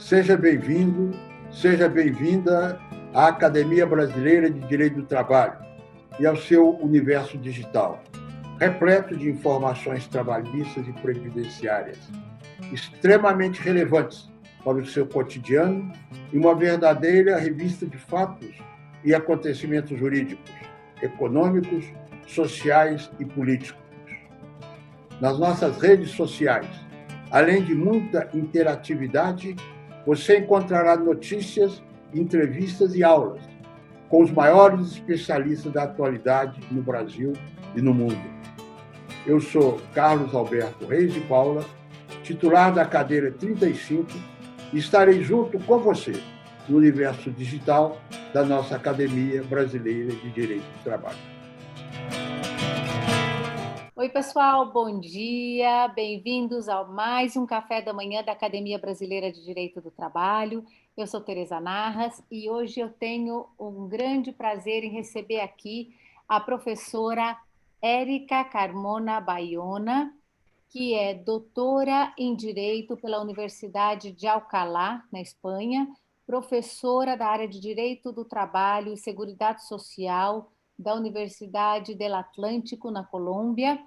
Seja bem-vindo, seja bem-vinda à Academia Brasileira de Direito do Trabalho e ao seu universo digital, repleto de informações trabalhistas e previdenciárias, extremamente relevantes para o seu cotidiano e uma verdadeira revista de fatos e acontecimentos jurídicos, econômicos, sociais e políticos. Nas nossas redes sociais, além de muita interatividade, você encontrará notícias, entrevistas e aulas com os maiores especialistas da atualidade no Brasil e no mundo. Eu sou Carlos Alberto Reis de Paula, titular da cadeira 35, e estarei junto com você no universo digital da nossa Academia Brasileira de Direito do Trabalho. Oi, pessoal, bom dia, bem-vindos a mais um café da manhã da Academia Brasileira de Direito do Trabalho. Eu sou Tereza Narras e hoje eu tenho um grande prazer em receber aqui a professora Érica Carmona Bayona, que é doutora em Direito pela Universidade de Alcalá, na Espanha, professora da área de Direito do Trabalho e Seguridade Social da Universidade del Atlântico, na Colômbia,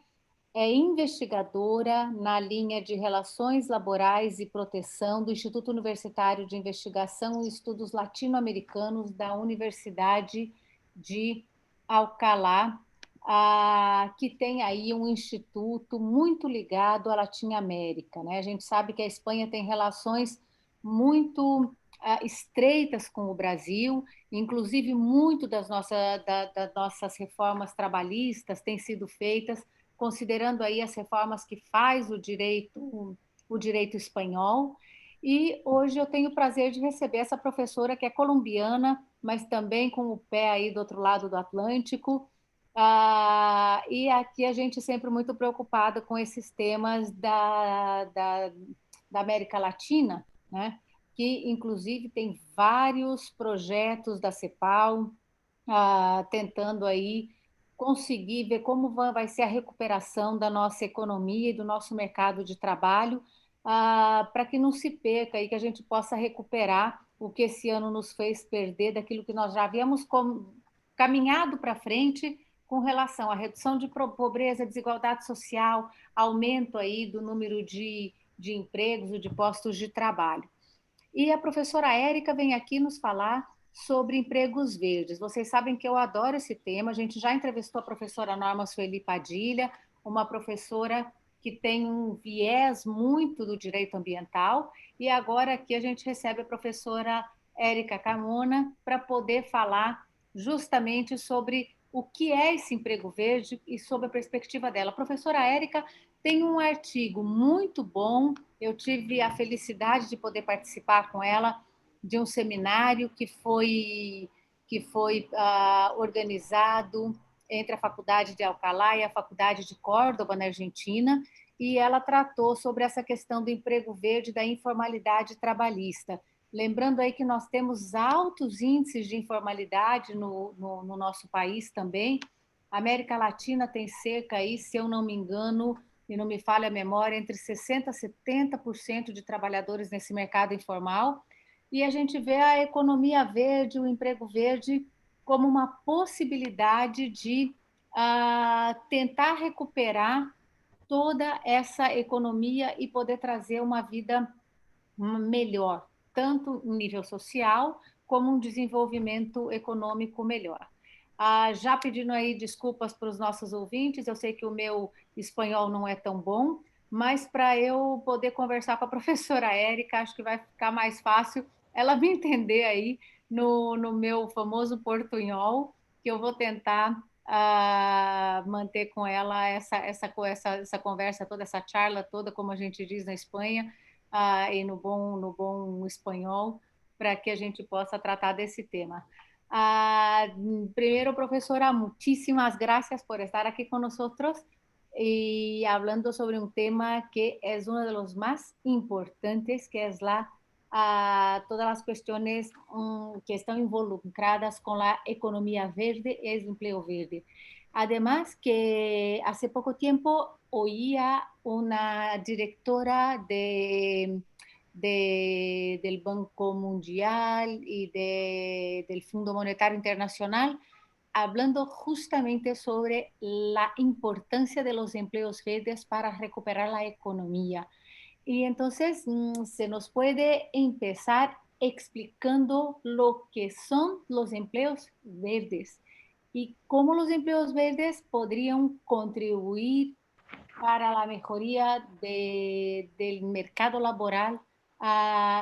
é investigadora na linha de Relações Laborais e Proteção do Instituto Universitário de Investigação e Estudos Latino-Americanos da Universidade de Alcalá, que tem aí um instituto muito ligado à Latinoamérica, né? A gente sabe que a Espanha tem relações muito estreitas com o Brasil, inclusive muito das nossas reformas trabalhistas têm sido feitas considerando aí as reformas que faz o direito espanhol. E hoje eu tenho o prazer de receber essa professora que é colombiana, mas também com o pé aí do outro lado do Atlântico. E aqui a gente sempre muito preocupada com esses temas da América Latina, né? Que inclusive tem vários projetos da CEPAL tentando aí conseguir ver como vai ser a recuperação da nossa economia e do nosso mercado de trabalho, para que não se perca e que a gente possa recuperar o que esse ano nos fez perder daquilo que nós já havíamos caminhado para frente com relação à redução de pobreza, desigualdade social, aumento aí do número de empregos e de postos de trabalho. E a professora Érica vem aqui nos falar sobre empregos verdes. Vocês sabem que eu adoro esse tema. A gente já entrevistou a professora Norma Sueli Padilha, uma professora que tem um viés muito do direito ambiental, e agora aqui a gente recebe a professora Érica Carmona para poder falar justamente sobre o que é esse emprego verde e sobre a perspectiva dela. A professora Érica tem um artigo muito bom. Eu tive a felicidade de poder participar com ela de um seminário que foi organizado entre a Faculdade de Alcalá e a Faculdade de Córdoba, na Argentina, e ela tratou sobre essa questão do emprego verde e da informalidade trabalhista. Lembrando aí que nós temos altos índices de informalidade no nosso país também. A América Latina tem cerca aí, se eu não me engano, e não me falha a memória, entre 60% a 70% de trabalhadores nesse mercado informal, e a gente vê a economia verde, o emprego verde, como uma possibilidade de tentar recuperar toda essa economia e poder trazer uma vida melhor, tanto em nível social como um desenvolvimento econômico melhor. Já pedindo aí desculpas para os nossos ouvintes, eu sei que o meu espanhol não é tão bom, mas para eu poder conversar com a professora Érica, acho que vai ficar mais fácil ela me entender aí no meu famoso portunhol, que eu vou tentar manter com ela essa conversa toda, essa charla toda, como a gente diz na Espanha, e no bom espanhol, para que a gente possa tratar desse tema. Primero, profesora, muchísimas gracias por estar aquí con nosotros y hablando sobre un tema que es uno de los más importantes, que es todas las cuestiones que están involucradas con la economía verde, es empleo verde. Además, que hace poco tiempo oía una directora del Banco Mundial y del Fondo Monetario Internacional, hablando justamente sobre la importancia de los empleos verdes para recuperar la economía. Y entonces se nos puede empezar explicando lo que son los empleos verdes y cómo los empleos verdes podrían contribuir para la mejoría del mercado laboral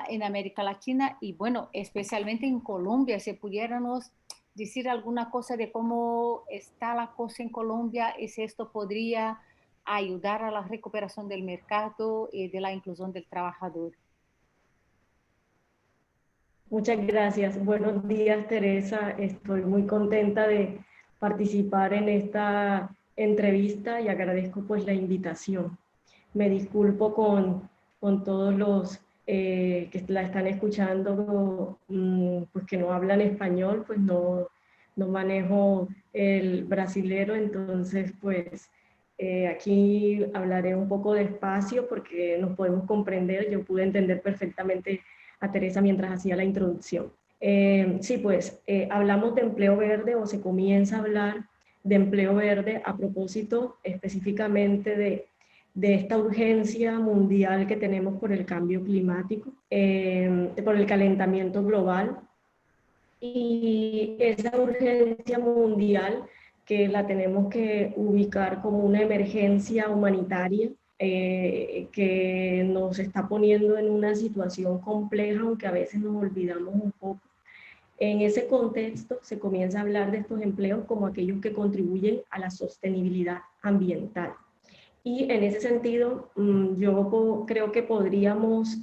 en América Latina y bueno, especialmente en Colombia. Si pudiéramos decir alguna cosa de cómo está la cosa en Colombia y si esto podría ayudar a la recuperación del mercado y de la inclusión del trabajador. Muchas gracias. Buenos días, Teresa. Estoy muy contenta de participar en esta entrevista y agradezco pues la invitación. Me disculpo con todos los que la están escuchando, pues que no hablan español, pues no manejo el brasilero, entonces pues aquí hablaré un poco despacio porque nos podemos comprender. Yo pude entender perfectamente a Teresa mientras hacía la introducción. Sí, pues hablamos de empleo verde o se comienza a hablar de empleo verde a propósito específicamente de esta urgencia mundial que tenemos por el cambio climático, por el calentamiento global, y esa urgencia mundial que la tenemos que ubicar como una emergencia humanitaria que nos está poniendo en una situación compleja, aunque a veces nos olvidamos un poco. En ese contexto se comienza a hablar de estos empleos como aquellos que contribuyen a la sostenibilidad ambiental. Y en ese sentido, yo creo que podríamos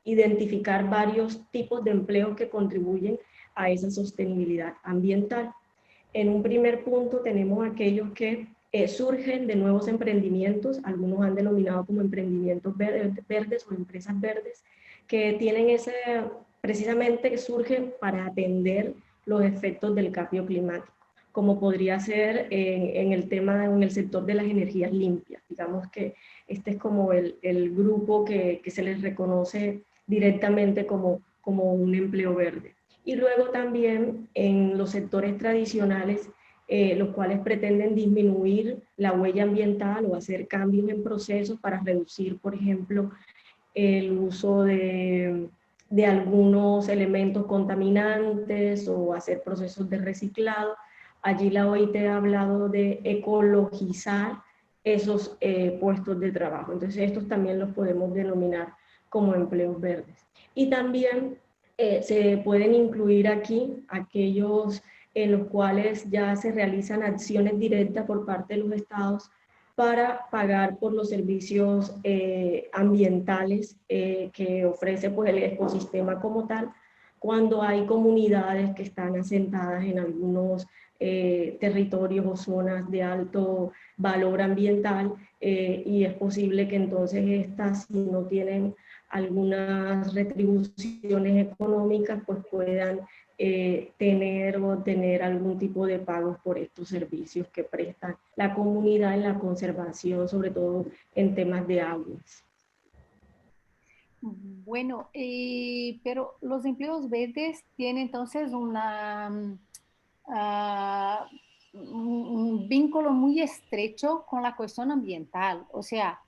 identificar varios tipos de empleos que contribuyen a esa sostenibilidad ambiental. En un primer punto tenemos aquellos que surgen de nuevos emprendimientos, algunos han denominado como emprendimientos verdes o empresas verdes, que tienen precisamente que surgen para atender los efectos del cambio climático, como podría ser en el sector de las energías limpias. Digamos que este es como el grupo que se les reconoce directamente como un empleo verde. Y luego también en los sectores tradicionales, los cuales pretenden disminuir la huella ambiental o hacer cambios en procesos para reducir, por ejemplo, el uso de algunos elementos contaminantes o hacer procesos de reciclado. Allí la OIT ha hablado de ecologizar esos puestos de trabajo. Entonces estos también los podemos denominar como empleos verdes. Y también se pueden incluir aquí aquellos en los cuales ya se realizan acciones directas por parte de los estados para pagar por los servicios ambientales que ofrece pues, el ecosistema como tal, cuando hay comunidades que están asentadas en algunos territorios o zonas de alto valor ambiental y es posible que entonces estas, si no tienen algunas retribuciones económicas, pues puedan tener algún tipo de pagos por estos servicios que prestan la comunidad en la conservación, sobre todo en temas de aguas. Bueno, pero los empleos verdes tienen entonces un vínculo muy estrecho con la cuestión ambiental. O sea,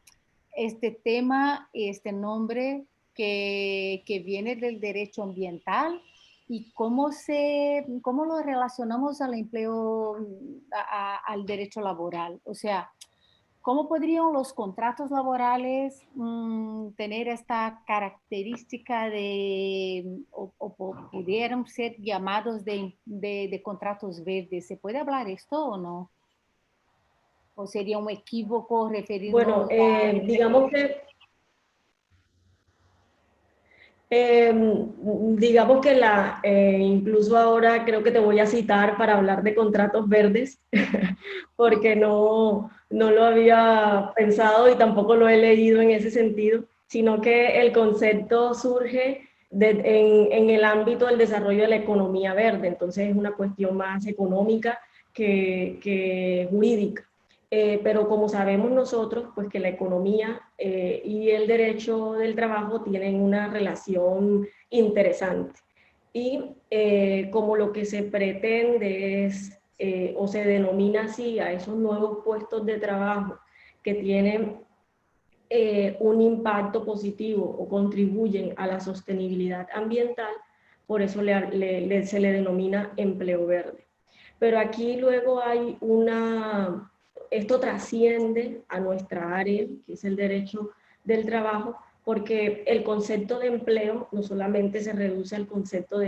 este tema, este nombre que viene del derecho ambiental y cómo lo relacionamos al empleo, al derecho laboral. O sea, ¿cómo podrían los contratos laborales tener esta característica o pudieran ser llamados de contratos verdes? ¿Se puede hablar esto o no? ¿O sería un equívoco referirnos Bueno, digamos que incluso ahora creo que te voy a citar para hablar de contratos verdes, porque no lo había pensado y tampoco lo he leído en ese sentido, sino que el concepto surge en el ámbito del desarrollo de la economía verde, entonces es una cuestión más económica que jurídica. pero como sabemos nosotros, pues que la economía y el derecho del trabajo tienen una relación interesante. Y como lo que se pretende es, o se denomina así, a esos nuevos puestos de trabajo que tienen un impacto positivo o contribuyen a la sostenibilidad ambiental, por eso se le denomina empleo verde. Pero aquí luego hay esto trasciende a nuestra área, que es el derecho del trabajo, porque el concepto de empleo no solamente se reduce al concepto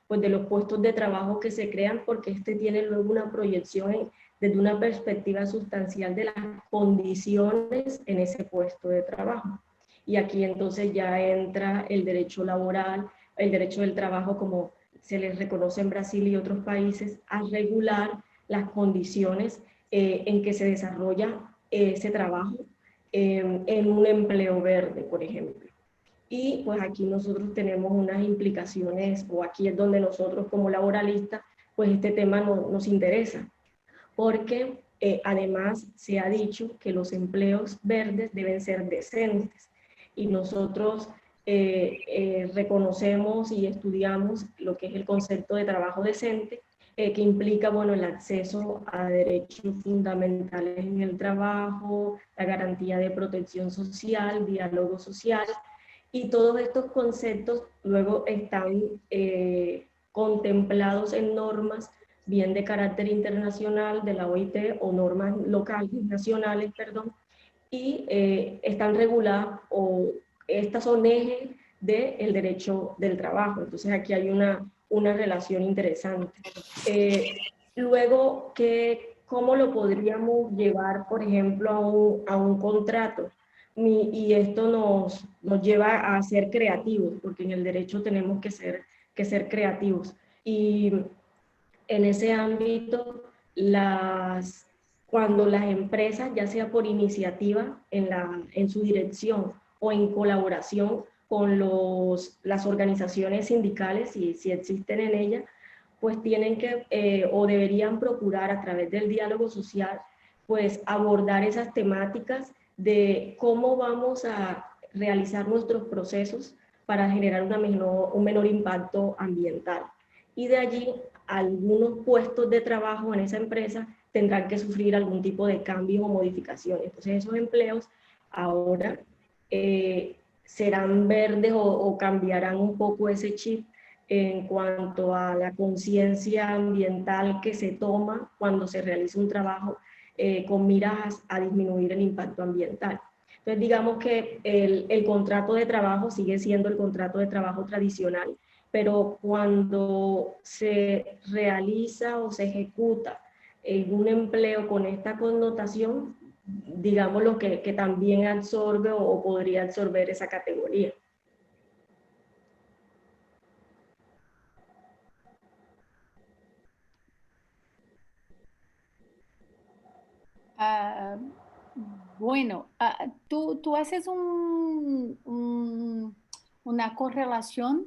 pues de los puestos de trabajo que se crean, porque este tiene luego una proyección desde una perspectiva sustancial de las condiciones en ese puesto de trabajo. Y aquí entonces ya entra el derecho laboral, el derecho del trabajo como se les reconoce en Brasil y otros países, a regular las condiciones en que se desarrolla ese trabajo en un empleo verde, por ejemplo. Y pues aquí nosotros tenemos unas implicaciones, o aquí es donde nosotros como laboralistas, pues este tema nos interesa, porque además se ha dicho que los empleos verdes deben ser decentes y nosotros reconocemos y estudiamos lo que es el concepto de trabajo decente, que implica, bueno, el acceso a derechos fundamentales en el trabajo, la garantía de protección social, diálogo social, y todos estos conceptos luego están contemplados en normas bien de carácter internacional de la OIT o normas locales, nacionales, perdón, y están reguladas o estas son ejes del derecho del trabajo. Entonces aquí hay una relación interesante. Luego, ¿cómo lo podríamos llevar, por ejemplo, a un contrato? Y esto nos lleva a ser creativos, porque en el derecho tenemos que ser creativos. Y en ese ámbito, cuando las empresas, ya sea por iniciativa en su dirección o en colaboración con las organizaciones sindicales, si existen en ellas, pues tienen que o deberían procurar a través del diálogo social, pues abordar esas temáticas de cómo vamos a realizar nuestros procesos para generar un menor impacto ambiental. Y de allí algunos puestos de trabajo en esa empresa tendrán que sufrir algún tipo de cambio o modificaciones. Entonces esos empleos ahora serán verdes o cambiarán un poco ese chip en cuanto a la conciencia ambiental que se toma cuando se realiza un trabajo con miras a disminuir el impacto ambiental. Entonces digamos que el contrato de trabajo sigue siendo el contrato de trabajo tradicional, pero cuando se realiza o se ejecuta en un empleo con esta connotación, digamos lo que también absorbe o podría absorber esa categoría. Bueno, tú haces una correlación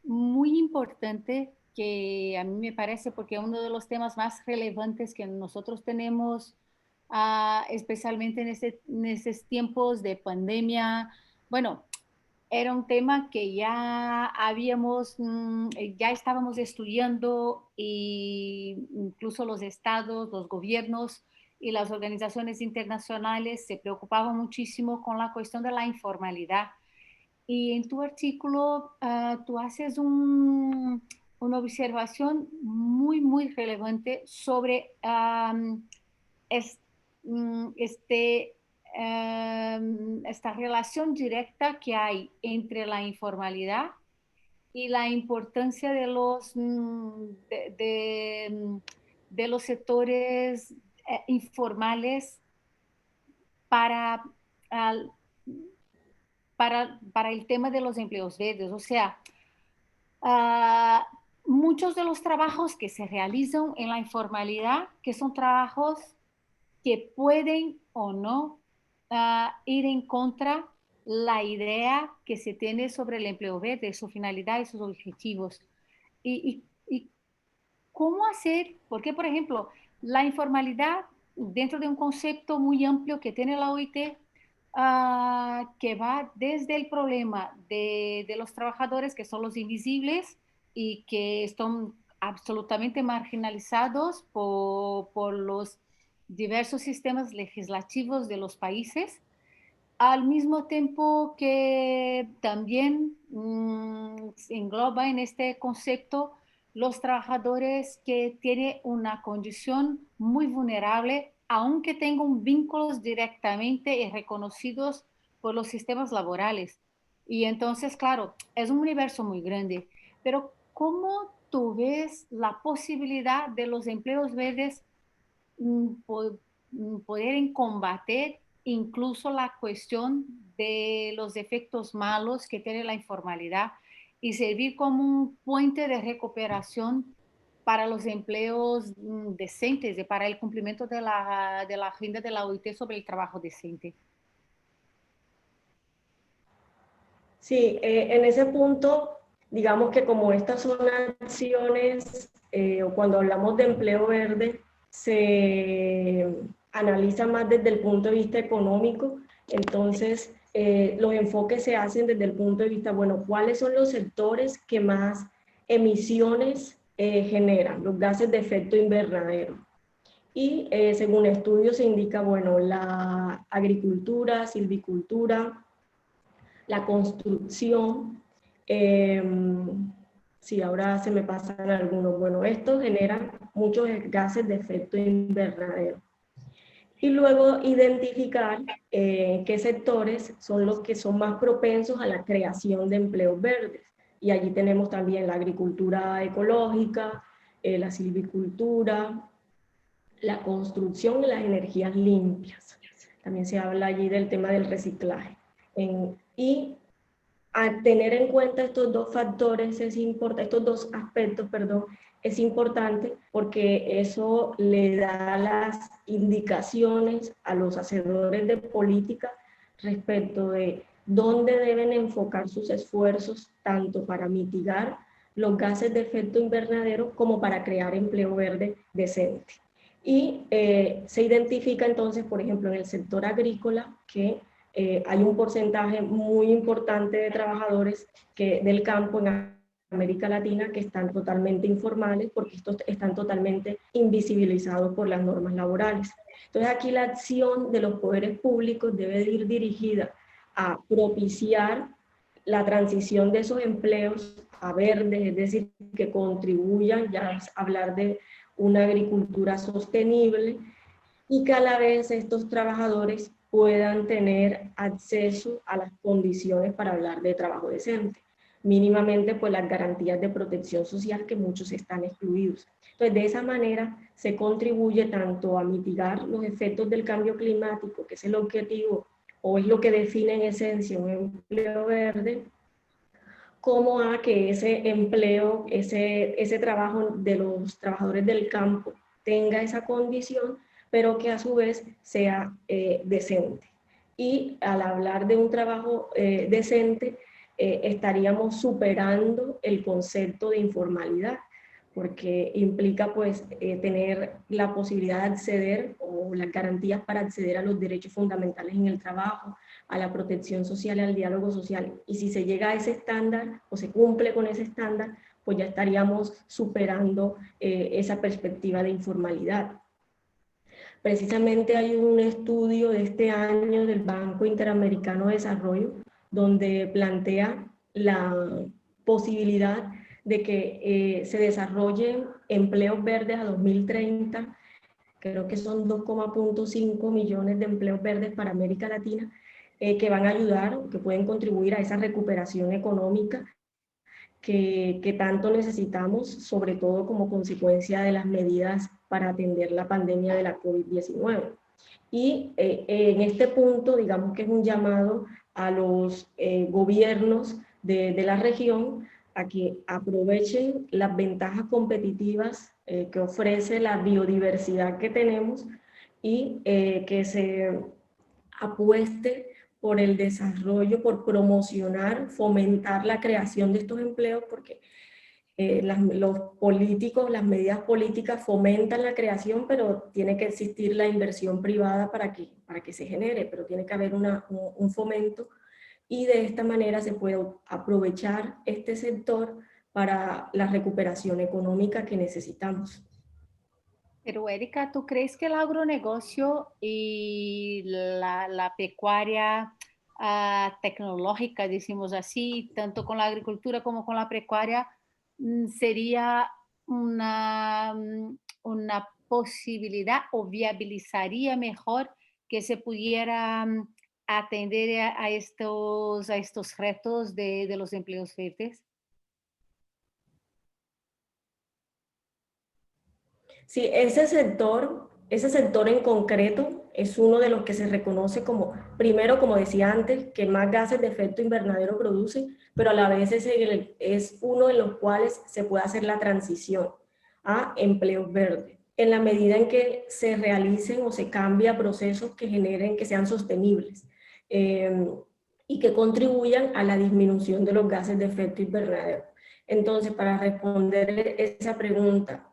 muy importante que a mí me parece porque es uno de los temas más relevantes que nosotros tenemos, especialmente en estos tiempos de pandemia. Bueno, era un tema que ya estábamos estudiando y incluso los estados, los gobiernos y las organizaciones internacionales se preocupaban muchísimo con la cuestión de la informalidad. Y en tu artículo tú haces una observación muy, muy relevante sobre es- este, esta relación directa que hay entre la informalidad y la importancia de de los sectores informales para, al- para el tema de los empleos verdes. O sea, ah, muchos de los trabajos que se realizan en la informalidad, que son trabajos que pueden o no ir en contra la idea que se tiene sobre el empleo verde, su finalidad y sus objetivos. Y cómo hacer, porque por ejemplo, la informalidad dentro de un concepto muy amplio que tiene la OIT, que va desde el problema de los trabajadores que son los invisibles y que están absolutamente marginalizados por los diversos sistemas legislativos de los países, al mismo tiempo que también se engloba en este concepto los trabajadores que tienen una condición muy vulnerable, aunque tengan vínculos directamente reconocidos por los sistemas laborales. Y entonces, claro, es un universo muy grande, pero ¿cómo tú ves la posibilidad de los empleos verdes poder combatir incluso la cuestión de los efectos malos que tiene la informalidad y servir como un puente de recuperación para los empleos decentes y para el cumplimiento de la agenda de la OIT sobre el trabajo decente? Sí, en ese punto, digamos que como estas son acciones, o cuando hablamos de empleo verde, se analiza más desde el punto de vista económico, entonces los enfoques se hacen desde el punto de vista, bueno, ¿cuáles son los sectores que más emisiones generan, los gases de efecto invernadero? Y según estudios se indica, bueno, la agricultura, silvicultura, la construcción, sí, ahora se me pasan algunos, bueno, estos generan muchos gases de efecto invernadero. Y luego identificar qué sectores son los que son más propensos a la creación de empleos verdes. Y allí tenemos también la agricultura ecológica, la silvicultura, la construcción y las energías limpias. También se habla allí del tema del reciclaje. Y a tener en cuenta estos dos factores es importante, estos dos aspectos, perdón, es importante porque eso le da las indicaciones a los hacedores de política respecto de dónde deben enfocar sus esfuerzos, tanto para mitigar los gases de efecto invernadero como para crear empleo verde decente. Y se identifica entonces, por ejemplo, en el sector agrícola que hay un porcentaje muy importante de trabajadores del campo en América Latina que están totalmente informales porque estos están totalmente invisibilizados por las normas laborales. Entonces aquí la acción de los poderes públicos debe ir dirigida a propiciar la transición de esos empleos a verdes, es decir, que contribuyan ya a hablar de una agricultura sostenible y que a la vez estos trabajadores puedan tener acceso a las condiciones para hablar de trabajo decente. Mínimamente, pues las garantías de protección social que muchos están excluidos. Entonces, de esa manera se contribuye tanto a mitigar los efectos del cambio climático, que es el objetivo o es lo que define en esencia un empleo verde, como a que ese empleo, ese trabajo de los trabajadores del campo tenga esa condición, pero que a su vez sea decente. Y al hablar de un trabajo decente, estaríamos superando el concepto de informalidad, porque implica pues tener la posibilidad de acceder o las garantías para acceder a los derechos fundamentales en el trabajo, a la protección social y al diálogo social. Y si se llega a ese estándar o se cumple con ese estándar, pues ya estaríamos superando esa perspectiva de informalidad. Precisamente hay un estudio de este año del Banco Interamericano de Desarrollo donde plantea la posibilidad de que se desarrollen empleos verdes a 2030, creo que son 2,5 millones de empleos verdes para América Latina, que van a ayudar, que pueden contribuir a esa recuperación económica que tanto necesitamos, sobre todo como consecuencia de las medidas para atender la pandemia de la COVID-19. Y en este punto, digamos que es un llamado a los gobiernos de la región a que aprovechen las ventajas competitivas que ofrece la biodiversidad que tenemos y que se apueste por el desarrollo, por promocionar, fomentar la creación de estos empleos, porque los políticos, las medidas políticas fomentan la creación, pero tiene que existir la inversión privada para que se genere, pero tiene que haber un fomento, y de esta manera se puede aprovechar este sector para la recuperación económica que necesitamos. Pero Erika, ¿tú crees que el agronegocio y la pecuaria tecnológica, decimos así, tanto con la agricultura como con la pecuaria, sería una posibilidad o viabilizaría mejor que se pudiera atender a estos retos de los empleos verdes? Sí, ese sector en concreto es uno de los que se reconoce como, primero, como decía antes, que más gases de efecto invernadero produce, pero a la vez es uno de los cuales se puede hacer la transición a empleos verdes, en la medida en que se realicen o se cambia procesos que generen, que sean sostenibles y que contribuyan a la disminución de los gases de efecto invernadero. Entonces, para responder esa pregunta,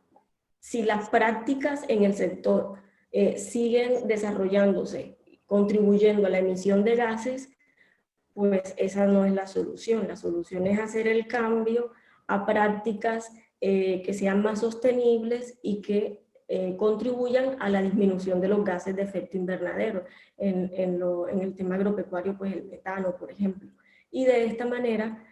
si las prácticas en el sector siguen desarrollándose, contribuyendo a la emisión de gases, pues esa no es la solución. La solución es hacer el cambio a prácticas que sean más sostenibles y que contribuyan a la disminución de los gases de efecto invernadero. En el tema agropecuario, pues el metano, por ejemplo. Y de esta manera,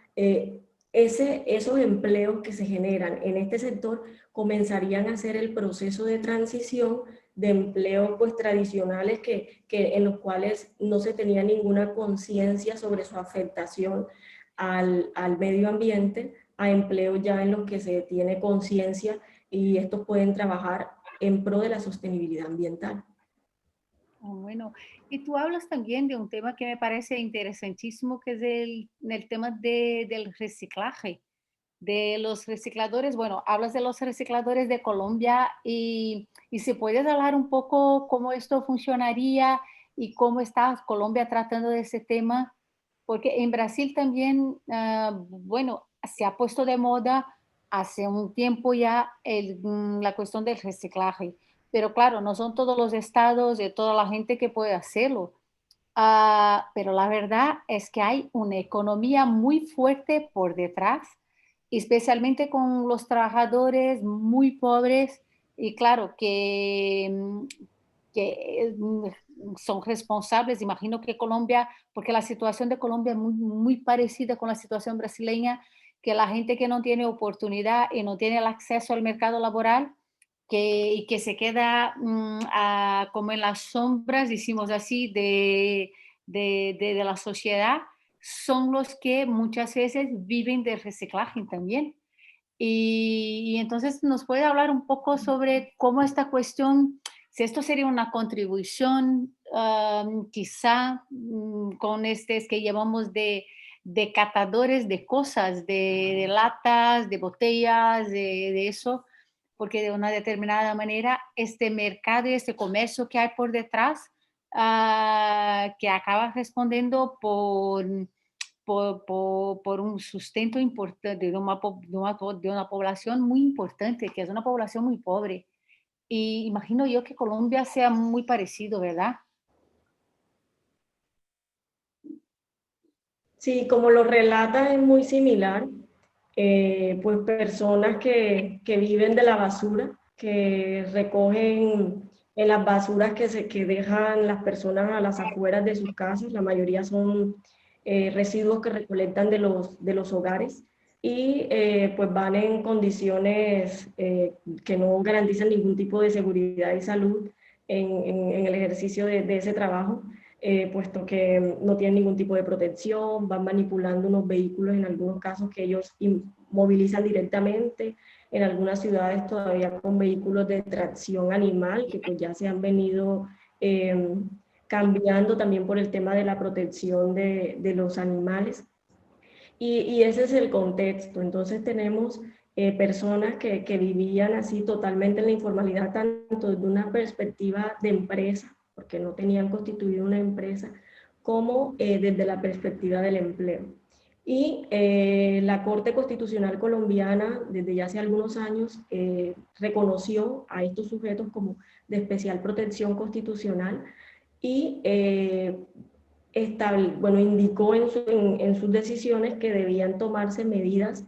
esos empleos que se generan en este sector comenzarían a hacer el proceso de transición de empleos pues tradicionales en los cuales no se tenía ninguna conciencia sobre su afectación al medio ambiente, a empleos ya en los que se tiene conciencia y estos pueden trabajar en pro de la sostenibilidad ambiental. Bueno, y tú hablas también de un tema que me parece interesantísimo, que es el tema del reciclaje, de los recicladores. Bueno, hablas de los recicladores de Colombia y si puedes hablar un poco cómo esto funcionaría y cómo está Colombia tratando de ese tema, porque en Brasil también, bueno, se ha puesto de moda hace un tiempo ya la cuestión del reciclaje. Pero claro, no son todos los estados y toda la gente que puede hacerlo. Pero la verdad es que hay una economía muy fuerte por detrás, especialmente con los trabajadores muy pobres y claro, que son responsables. Imagino que Colombia, porque la situación de Colombia es muy, muy parecida con la situación brasileña, que la gente que no tiene oportunidad y no tiene el acceso al mercado laboral, y que se queda como en las sombras, decimos así, de la sociedad, son los que muchas veces viven del reciclaje también. Y entonces nos puede hablar un poco sobre cómo esta cuestión, si esto sería una contribución, quizá con es que llevamos de catadores de cosas, de latas, de botellas, de eso, porque de una determinada manera este mercado y este comercio que hay por detrás, que acaba respondiendo por un sustento importante de una población muy importante, que es una población muy pobre. Y imagino yo que Colombia sea muy parecido, ¿verdad? Sí, como lo relata es muy similar, pues personas que viven de la basura, que recogen en las basuras que dejan las personas a las afueras de sus casas, la mayoría son residuos que recolectan de los hogares y pues van en condiciones que no garantizan ningún tipo de seguridad y salud en el ejercicio de ese trabajo. Puesto que no tienen ningún tipo de protección, van manipulando unos vehículos en algunos casos que ellos movilizan directamente, en algunas ciudades todavía con vehículos de tracción animal, que pues ya se han venido cambiando también por el tema de la protección de los animales. Y ese es el contexto. Entonces tenemos personas que vivían así totalmente en la informalidad, tanto desde una perspectiva de empresa, porque no tenían constituido una empresa, como desde la perspectiva del empleo. Y la Corte Constitucional Colombiana, desde ya hace algunos años, reconoció a estos sujetos como de especial protección constitucional y indicó en sus decisiones que debían tomarse medidas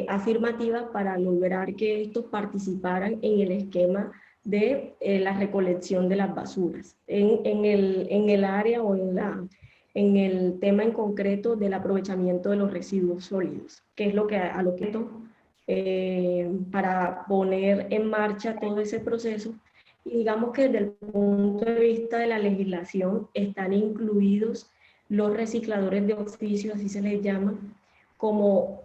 afirmativas para lograr que estos participaran en el esquema de la recolección de las basuras en el área o en el tema en concreto del aprovechamiento de los residuos sólidos, que es lo que a lo que para poner en marcha todo ese proceso. Y digamos que desde el punto de vista de la legislación están incluidos los recicladores de oficio, así se les llama, como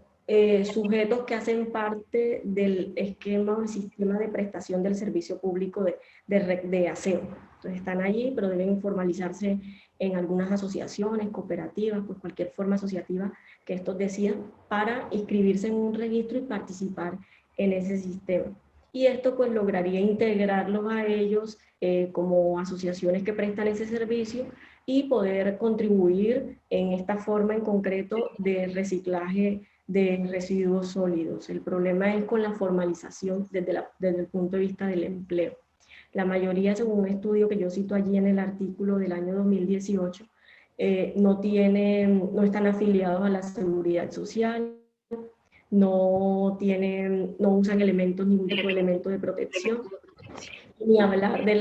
sujetos que hacen parte del esquema o el sistema de prestación del servicio público de aseo. Entonces están allí, pero deben formalizarse en algunas asociaciones, cooperativas, pues cualquier forma asociativa que estos decidan, para inscribirse en un registro y participar en ese sistema. Y esto pues lograría integrarlos a ellos como asociaciones que prestan ese servicio y poder contribuir en esta forma en concreto de reciclaje de residuos sólidos. El problema es con la formalización desde el punto de vista del empleo. La mayoría, según un estudio que yo cito allí en el artículo del año 2018, no están afiliados a la seguridad social, no usan ningún tipo de elemento de protección, ni hablar de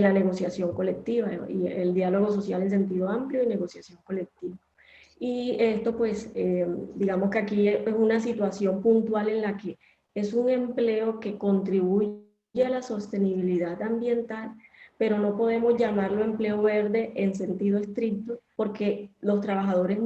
la negociación colectiva y el diálogo social en sentido amplio y negociación colectiva. Y esto pues, digamos que aquí es una situación puntual en la que es un empleo que contribuye a la sostenibilidad ambiental, pero no podemos llamarlo empleo verde en sentido estricto porque los trabajadores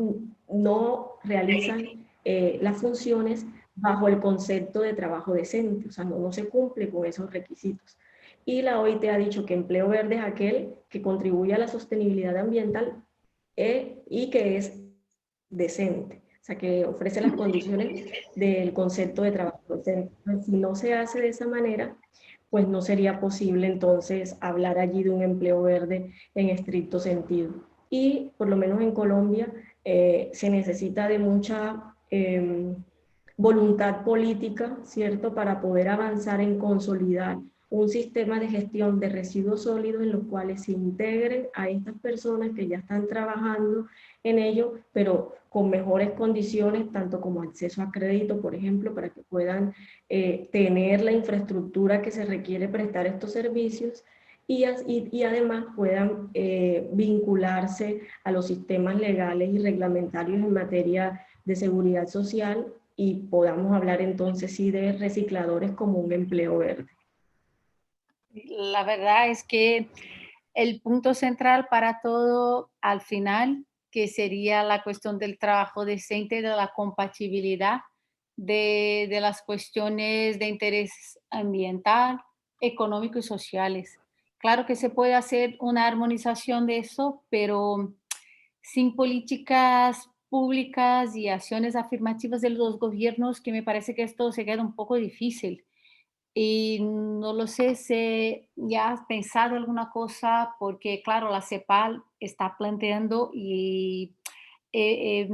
no realizan las funciones bajo el concepto de trabajo decente, o sea, no se cumple con esos requisitos. Y la OIT ha dicho que empleo verde es aquel que contribuye a la sostenibilidad ambiental y que es decente, o sea, que ofrece las condiciones del concepto de trabajo decente. Si no se hace de esa manera, pues no sería posible entonces hablar allí de un empleo verde en estricto sentido. Y por lo menos en Colombia se necesita de mucha voluntad política, ¿cierto?, para poder avanzar en consolidar un sistema de gestión de residuos sólidos en los cuales se integren a estas personas que ya están trabajando en ello, pero con mejores condiciones, tanto como acceso a crédito, por ejemplo, para que puedan tener la infraestructura que se requiere prestar estos servicios y además puedan vincularse a los sistemas legales y reglamentarios en materia de seguridad social y podamos hablar entonces sí de recicladores como un empleo verde. La verdad es que el punto central para todo al final, que sería la cuestión del trabajo decente, de la compatibilidad de las cuestiones de interés ambiental, económico y sociales. Claro que se puede hacer una armonización de eso, pero sin políticas públicas y acciones afirmativas de los gobiernos, que me parece que esto se queda un poco difícil. Y no lo sé si ya has pensado alguna cosa, porque claro, la CEPAL está planteando y he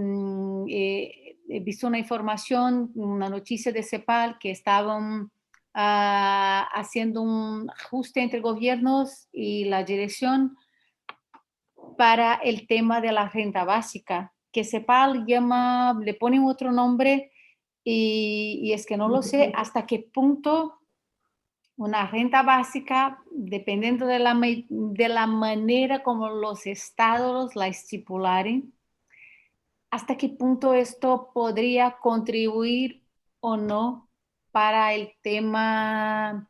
visto una información, una noticia de CEPAL que estaban haciendo un ajuste entre gobiernos y la dirección para el tema de la renta básica, que CEPAL le ponen otro nombre y es que no lo sé hasta qué punto una renta básica, dependiendo de la manera como los estados la estipularen, hasta qué punto esto podría contribuir o no para el tema,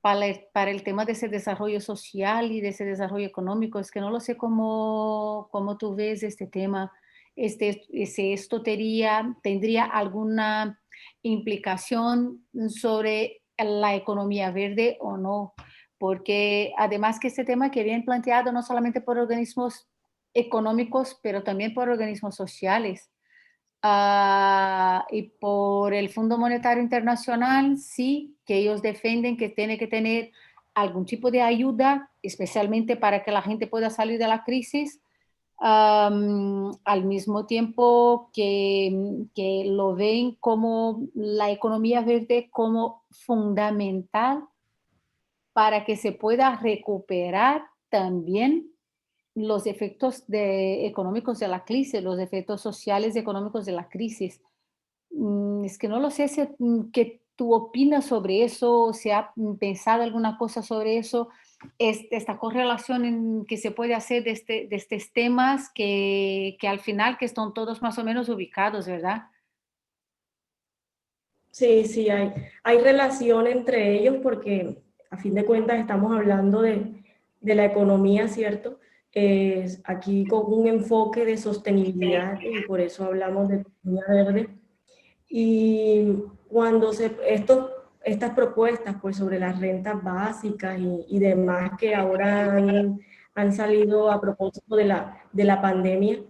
para el tema de ese desarrollo social y de ese desarrollo económico. Es que no lo sé cómo tú ves este tema, si esto tendría alguna implicación sobre la economía verde o no, porque además que este tema que viene planteado no solamente por organismos económicos, pero también por organismos sociales. Y por el Fondo Monetario Internacional, sí, que ellos defienden que tiene que tener algún tipo de ayuda, especialmente para que la gente pueda salir de la crisis, al mismo tiempo que lo ven como la economía verde como fundamental para que se pueda recuperar también los efectos económicos de la crisis, los efectos sociales y económicos de la crisis. Es que no lo sé si, qué tú opinas sobre eso, si ha pensado alguna cosa sobre eso, esta correlación que se puede hacer de estos temas que al final que están todos más o menos ubicados, ¿verdad? Sí, sí, hay relación entre ellos porque a fin de cuentas estamos hablando de la economía, ¿cierto? Aquí con un enfoque de sostenibilidad y por eso hablamos de economía verde. Y cuando estas propuestas pues, sobre las rentas básicas y demás que ahora han salido a propósito de la pandemia,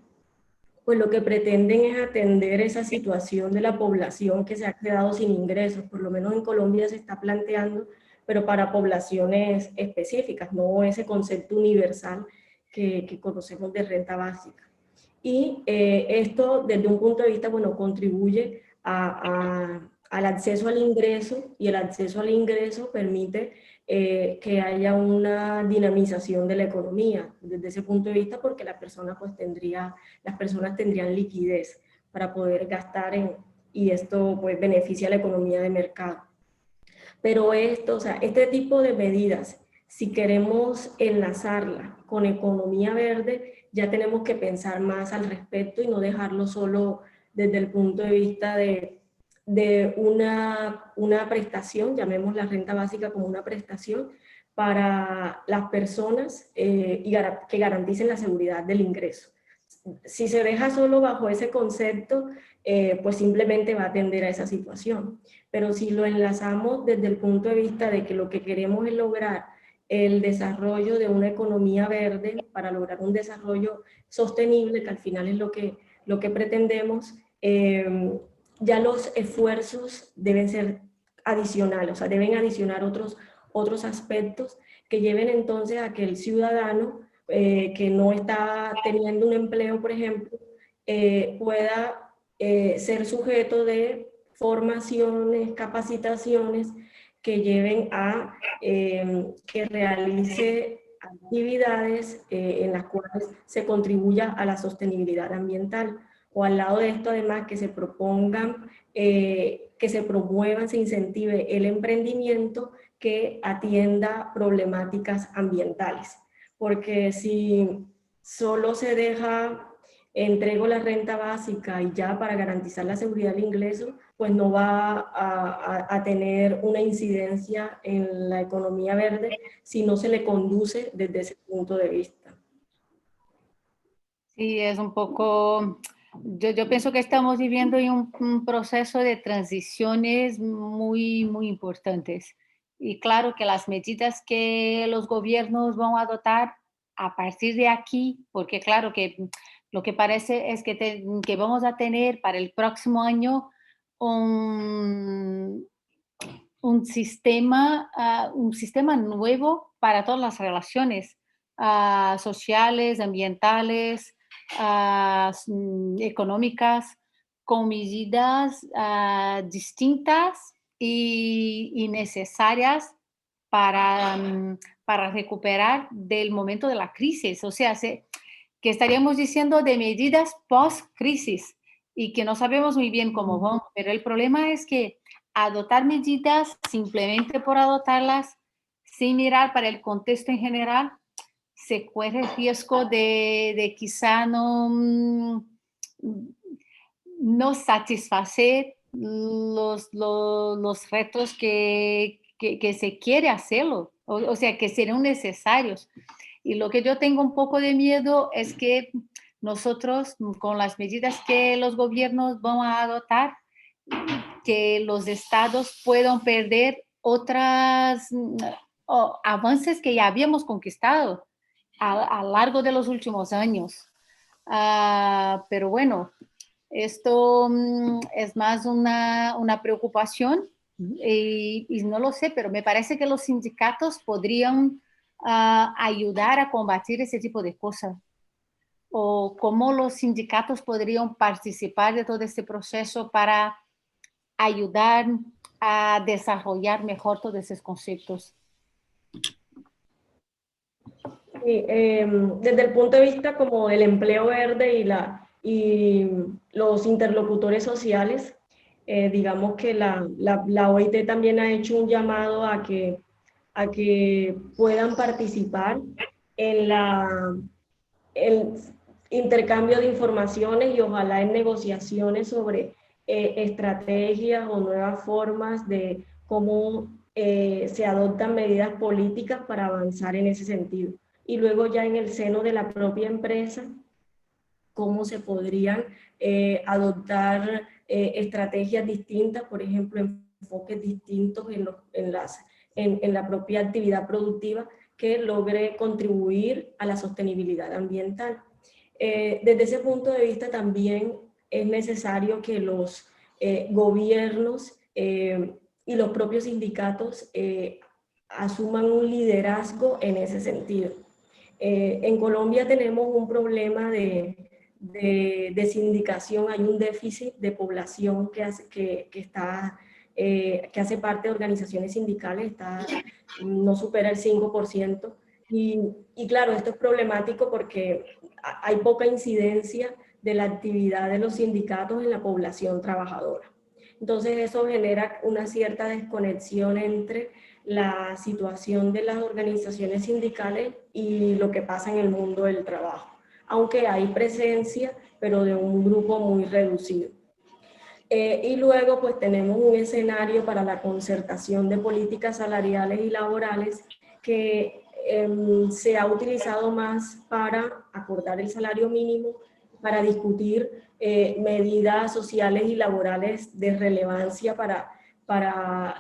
pues lo que pretenden es atender esa situación de la población que se ha quedado sin ingresos, por lo menos en Colombia se está planteando, pero para poblaciones específicas, no ese concepto universal que conocemos de renta básica. Y esto desde un punto de vista, bueno, contribuye al acceso al ingreso y el acceso al ingreso permite que haya una dinamización de la economía desde ese punto de vista porque las personas tendrían liquidez para poder gastar y esto pues beneficia a la economía de mercado. Pero esto, o sea, este tipo de medidas, si queremos enlazarla con economía verde, ya tenemos que pensar más al respecto y no dejarlo solo desde el punto de vista de una prestación, llamemos la renta básica como una prestación para las personas y que garanticen la seguridad del ingreso. Si se deja solo bajo ese concepto, pues simplemente va a atender a esa situación. Pero si lo enlazamos desde el punto de vista de que lo que queremos es lograr el desarrollo de una economía verde para lograr un desarrollo sostenible, que al final es lo que pretendemos, ya los esfuerzos deben ser adicionales, o sea, deben adicionar otros aspectos que lleven entonces a que el ciudadano que no está teniendo un empleo, por ejemplo, pueda ser sujeto de formaciones, capacitaciones que lleven a que realice actividades en las cuales se contribuya a la sostenibilidad ambiental. O al lado de esto, además, que se propongan, que se promuevan, se incentive el emprendimiento que atienda problemáticas ambientales. Porque si solo se deja entrego la renta básica y ya para garantizar la seguridad del ingreso, pues no va a tener una incidencia en la economía verde si no se le conduce desde ese punto de vista. Sí, es un poco, yo pienso que estamos viviendo en un proceso de transiciones muy importantes. Y claro que las medidas que los gobiernos van a adoptar a partir de aquí, porque claro que lo que parece es que vamos a tener para el próximo año un, un sistema nuevo para todas las relaciones sociales, ambientales, económicas, con medidas distintas y necesarias para recuperar del momento de la crisis. O sea, que estaríamos diciendo de medidas post-crisis y que no sabemos muy bien cómo vamos, pero el problema es que adoptar medidas simplemente por adoptarlas, sin mirar para el contexto en general, se corre el riesgo de quizá no satisfacer los retos que se quiere hacerlo, o sea, que serán necesarios. Y lo que yo tengo un poco de miedo es que nosotros, con las medidas que los gobiernos van a adoptar, que los estados puedan perder otras avances que ya habíamos conquistado a lo largo de los últimos años. Pero bueno, esto es más una preocupación y no lo sé, pero me parece que los sindicatos podrían ayudar a combatir ese tipo de cosas. o cómo los sindicatos podrían participar de todo este proceso para ayudar a desarrollar mejor todos esos conceptos? Sí, desde el punto de vista como del empleo verde y los interlocutores sociales, digamos que la OIT también ha hecho un llamado a que puedan participar en el intercambio de informaciones y ojalá en negociaciones sobre estrategias o nuevas formas de cómo se adoptan medidas políticas para avanzar en ese sentido. Y luego ya en el seno de la propia empresa, cómo se podrían adoptar estrategias distintas, por ejemplo, enfoques distintos en la propia actividad productiva que logre contribuir a la sostenibilidad ambiental. Desde ese punto de vista también es necesario que los gobiernos y los propios sindicatos asuman un liderazgo en ese sentido. En Colombia tenemos un problema de sindicación, hay un déficit de población que hace parte de organizaciones sindicales, no supera el 5%. Y claro, esto es problemático porque hay poca incidencia de la actividad de los sindicatos en la población trabajadora. Entonces eso genera una cierta desconexión entre la situación de las organizaciones sindicales y lo que pasa en el mundo del trabajo, aunque hay presencia, pero de un grupo muy reducido. Y luego pues tenemos un escenario para la concertación de políticas salariales y laborales que se ha utilizado más para acordar el salario mínimo, para discutir medidas sociales y laborales de relevancia para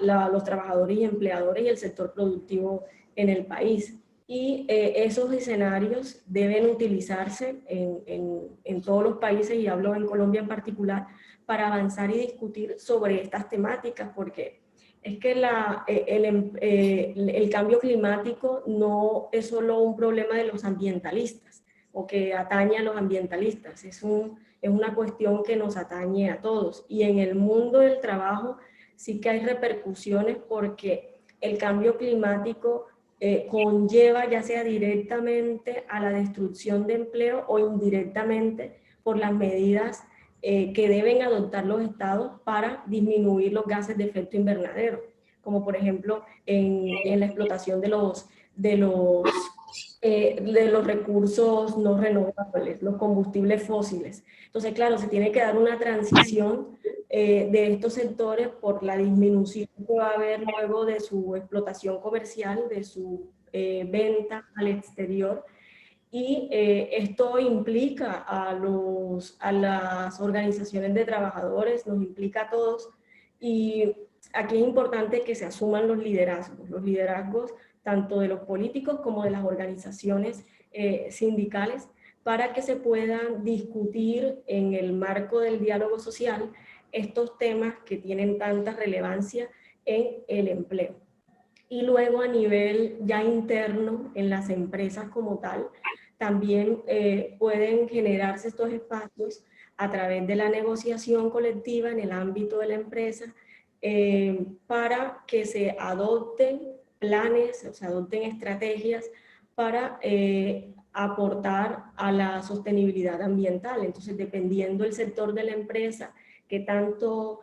los trabajadores y empleadores y el sector productivo en el país. Y esos escenarios deben utilizarse en todos los países, y hablo en Colombia en particular, para avanzar y discutir sobre estas temáticas, porque es que el cambio climático no es solo un problema de los ambientalistas o que atañe a los ambientalistas, es una cuestión que nos atañe a todos. Y en el mundo del trabajo sí que hay repercusiones porque el cambio climático conlleva ya sea directamente a la destrucción de empleo o indirectamente por las medidas que deben adoptar los estados para disminuir los gases de efecto invernadero, como por ejemplo en la explotación de los recursos no renovables, los combustibles fósiles. Entonces, claro, se tiene que dar una transición de estos sectores por la disminución que va a haber luego de su explotación comercial, de su venta al exterior. Y esto implica a las organizaciones de trabajadores, nos implica a todos, y aquí es importante que se asuman los liderazgos tanto de los políticos como de las organizaciones sindicales, para que se puedan discutir en el marco del diálogo social estos temas que tienen tanta relevancia en el empleo. Y luego a nivel ya interno en las empresas como tal, también pueden generarse estos espacios a través de la negociación colectiva en el ámbito de la empresa para que se adopten planes, o se adopten estrategias para aportar a la sostenibilidad ambiental. Entonces, dependiendo del sector de la empresa que tanto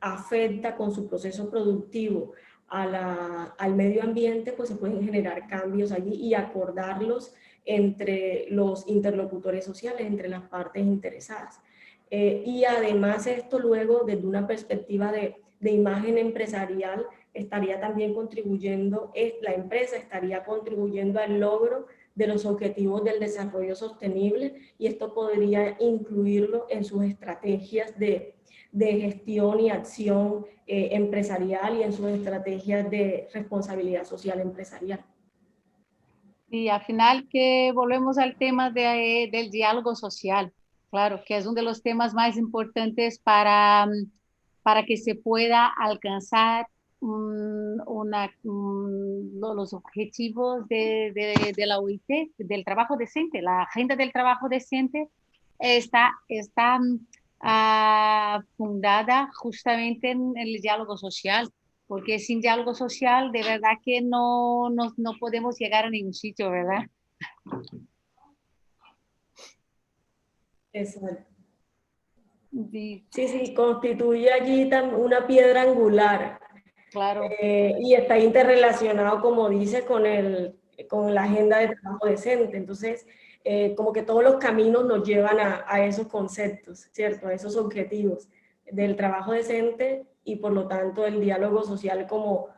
afecta con su proceso productivo al medio ambiente, pues se pueden generar cambios allí y acordarlos entre los interlocutores sociales, entre las partes interesadas. Y además esto luego desde una perspectiva de imagen empresarial estaría también contribuyendo, la empresa estaría contribuyendo al logro de los objetivos del desarrollo sostenible, y esto podría incluirlo en sus estrategias de gestión y acción empresarial y en sus estrategias de responsabilidad social empresarial. Y al final que volvemos al tema del diálogo social, claro, que es uno de los temas más importantes para que se pueda alcanzar los objetivos de la OIT, del trabajo decente. La agenda del trabajo decente está fundada justamente en el diálogo social, porque sin diálogo social de verdad que no podemos llegar a ningún sitio, ¿verdad? Exacto. Sí, Sí, constituye allí una piedra angular. claro. Y está interrelacionado, como dice, con la agenda de trabajo decente. Entonces, como que todos los caminos nos llevan a esos conceptos, ¿cierto? A esos objetivos del trabajo decente y por lo tanto el diálogo social como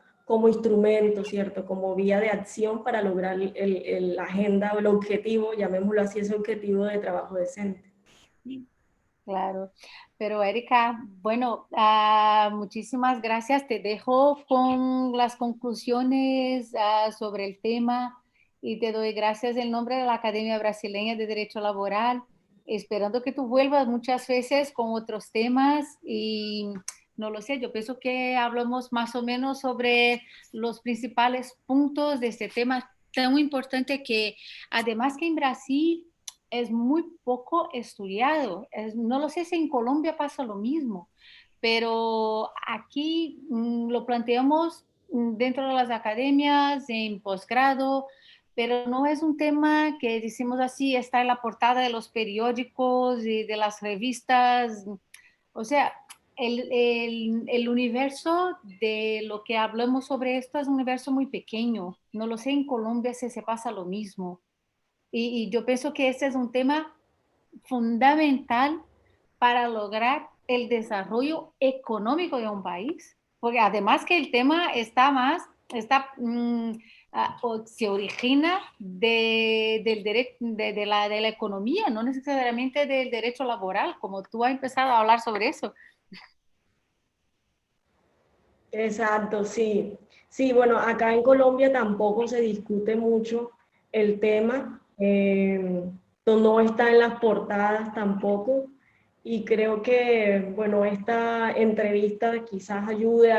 instrumento, ¿cierto? Como vía de acción para lograr la agenda o el objetivo, llamémoslo así, ese objetivo de trabajo decente. Claro, pero Erika, bueno, muchísimas gracias. Te dejo con las conclusiones sobre el tema y te doy gracias en nombre de la Academia Brasileña de Derecho Laboral, esperando que tú vuelvas muchas veces con otros temas y no lo sé, yo pienso que hablamos más o menos sobre los principales puntos de este tema tan importante que además que en Brasil es muy poco estudiado. No lo sé si en Colombia pasa lo mismo, pero aquí lo planteamos dentro de las academias, en posgrado, pero no es un tema que decimos así, está en la portada de los periódicos y de las revistas. O sea, el universo de lo que hablamos sobre esto es un universo muy pequeño. No lo sé en Colombia si se pasa lo mismo. Y yo pienso que este es un tema fundamental para lograr el desarrollo económico de un país, porque además que el tema se origina de la economía, no necesariamente del derecho laboral, como tú has empezado a hablar sobre eso. Exacto, sí. Sí, bueno, acá en Colombia tampoco se discute mucho el tema, no está en las portadas tampoco, y creo que, bueno, esta entrevista quizás ayude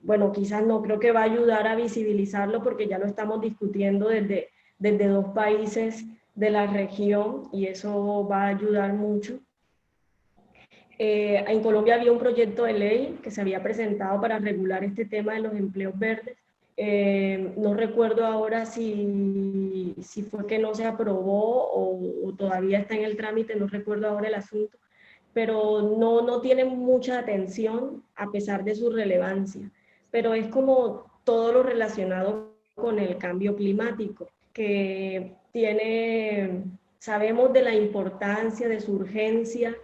bueno, quizás no, creo que va a ayudar a visibilizarlo porque ya lo estamos discutiendo desde dos países de la región y eso va a ayudar mucho. En Colombia había un proyecto de ley que se había presentado para regular este tema de los empleos verdes. No recuerdo ahora si fue que no se aprobó o todavía está en el trámite, no recuerdo ahora el asunto, pero no tiene mucha atención a pesar de su relevancia. Pero es como todo lo relacionado con el cambio climático, que sabemos de la importancia, de su urgencia,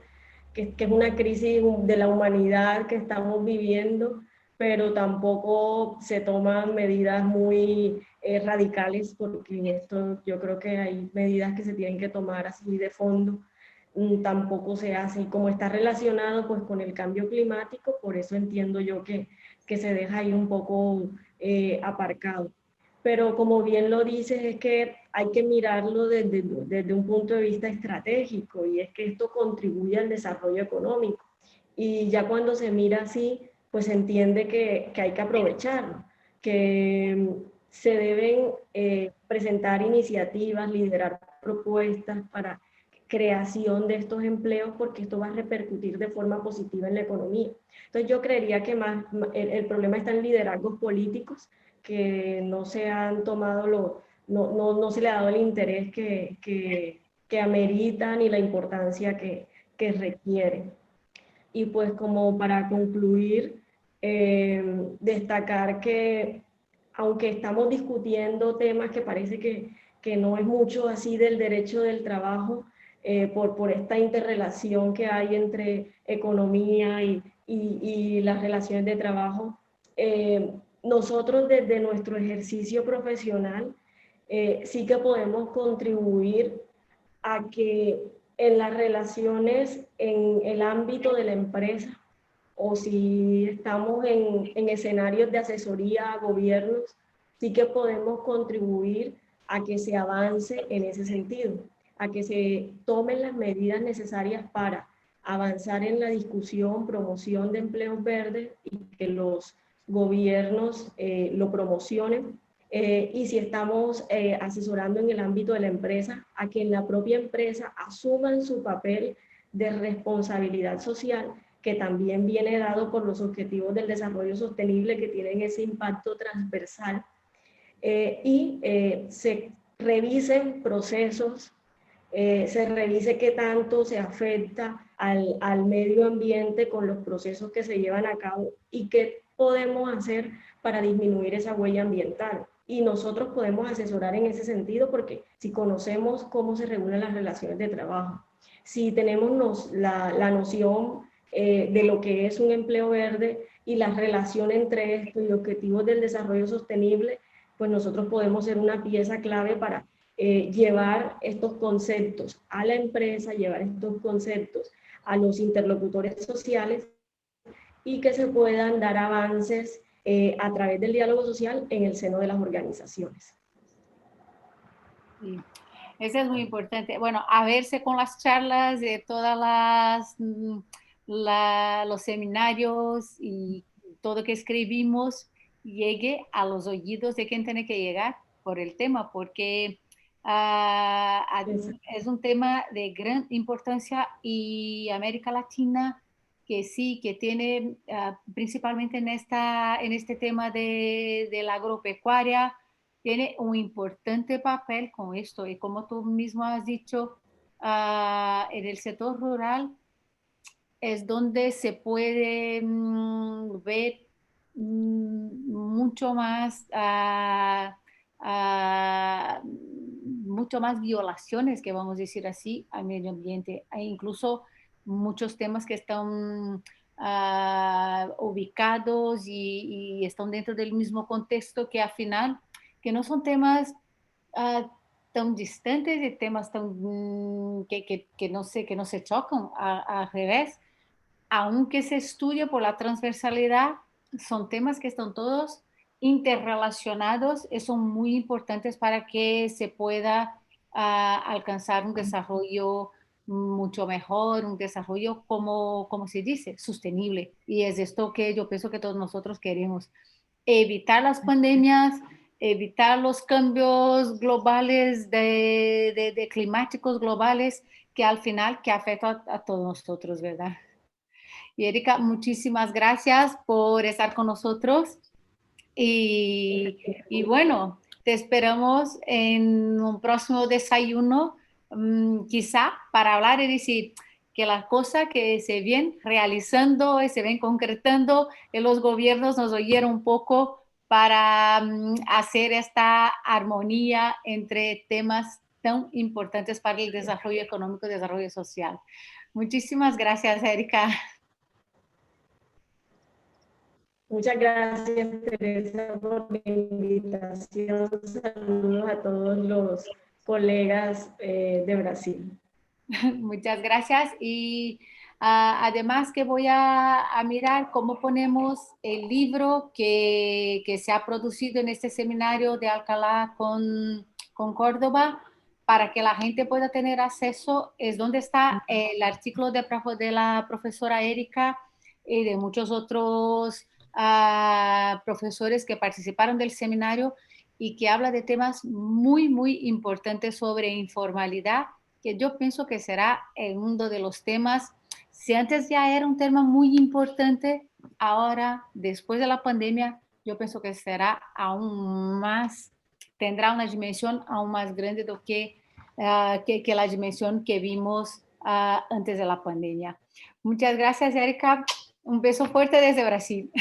que es una crisis de la humanidad que estamos viviendo, pero tampoco se toman medidas muy radicales, porque en esto yo creo que hay medidas que se tienen que tomar así de fondo, tampoco se hace, y como está relacionado pues con el cambio climático, por eso entiendo yo que se deja ahí un poco aparcado. Pero como bien lo dices, es que hay que mirarlo desde un punto de vista estratégico y es que esto contribuye al desarrollo económico. Y ya cuando se mira así, pues se entiende que hay que aprovecharlo, que se deben presentar iniciativas, liderar propuestas para creación de estos empleos porque esto va a repercutir de forma positiva en la economía. Entonces yo creería que el problema está en liderazgos políticos que no se han tomado no se le ha dado el interés que ameritan y la importancia que requieren. Y pues como para concluir, destacar que aunque estamos discutiendo temas que parece que no es mucho así del derecho del trabajo, por esta interrelación que hay entre economía y las relaciones de trabajo, nosotros desde nuestro ejercicio profesional sí que podemos contribuir a que en las relaciones en el ámbito de la empresa o si estamos en escenarios de asesoría a gobiernos, sí que podemos contribuir a que se avance en ese sentido, a que se tomen las medidas necesarias para avanzar en la discusión, promoción de empleos verdes y que los gobiernos lo promocionen. Y si estamos asesorando en el ámbito de la empresa, a que en la propia empresa asuman su papel de responsabilidad social, que también viene dado por los objetivos del desarrollo sostenible que tienen ese impacto transversal, y se revisen procesos, se revise qué tanto se afecta al medio ambiente con los procesos que se llevan a cabo y qué podemos hacer para disminuir esa huella ambiental. Y nosotros podemos asesorar en ese sentido porque si conocemos cómo se regulan las relaciones de trabajo, si tenemos la noción de lo que es un empleo verde y la relación entre esto y objetivos del desarrollo sostenible, pues nosotros podemos ser una pieza clave para llevar estos conceptos a la empresa, llevar estos conceptos a los interlocutores sociales y que se puedan dar avances a través del diálogo social en el seno de las organizaciones. Sí. Eso es muy importante. Bueno, a verse con las charlas de todas los seminarios y todo que escribimos llegue a los oídos de quien tiene que llegar por el tema, porque es un tema de gran importancia y América Latina que sí, que tiene principalmente en este tema de la agropecuaria, tiene un importante papel con esto. Y como tú mismo has dicho, en el sector rural es donde se puede ver mucho más, mucho más violaciones, que vamos a decir así, al medio ambiente. Hay incluso muchos temas que están ubicados y están dentro del mismo contexto que al final, que no son temas tan distantes y temas tan, que no se chocan, al revés, aunque se estudie por la transversalidad, son temas que están todos interrelacionados y son muy importantes para que se pueda alcanzar un desarrollo mucho mejor, un desarrollo, como se dice, sostenible. Y es esto que yo pienso que todos nosotros queremos. Evitar las pandemias, evitar los cambios globales de climáticos globales que al final que afectan a todos nosotros, ¿verdad? Y Erika, muchísimas gracias por estar con nosotros y bueno, te esperamos en un próximo desayuno, quizá para hablar y decir que las cosas que se ven realizando y se ven concretando en los gobiernos nos oyeron un poco para hacer esta armonía entre temas tan importantes para el desarrollo económico y desarrollo social. Muchísimas gracias, Erika. Muchas gracias, Teresa, por la invitación. Saludos a todos los colegas de Brasil. Muchas gracias. Y además que voy a mirar cómo ponemos el libro que se ha producido en este seminario de Alcalá con Córdoba para que la gente pueda tener acceso. Es donde está el artículo de la profesora Erika y de muchos otros profesores que participaron del seminario y que habla de temas muy, muy importantes sobre informalidad, que yo pienso que será uno de los temas, si antes ya era un tema muy importante, ahora, después de la pandemia, yo pienso que será aún más, tendrá una dimensión aún más grande do que la dimensión que vimos antes de la pandemia. Muchas gracias, Erika. Un beso fuerte desde Brasil.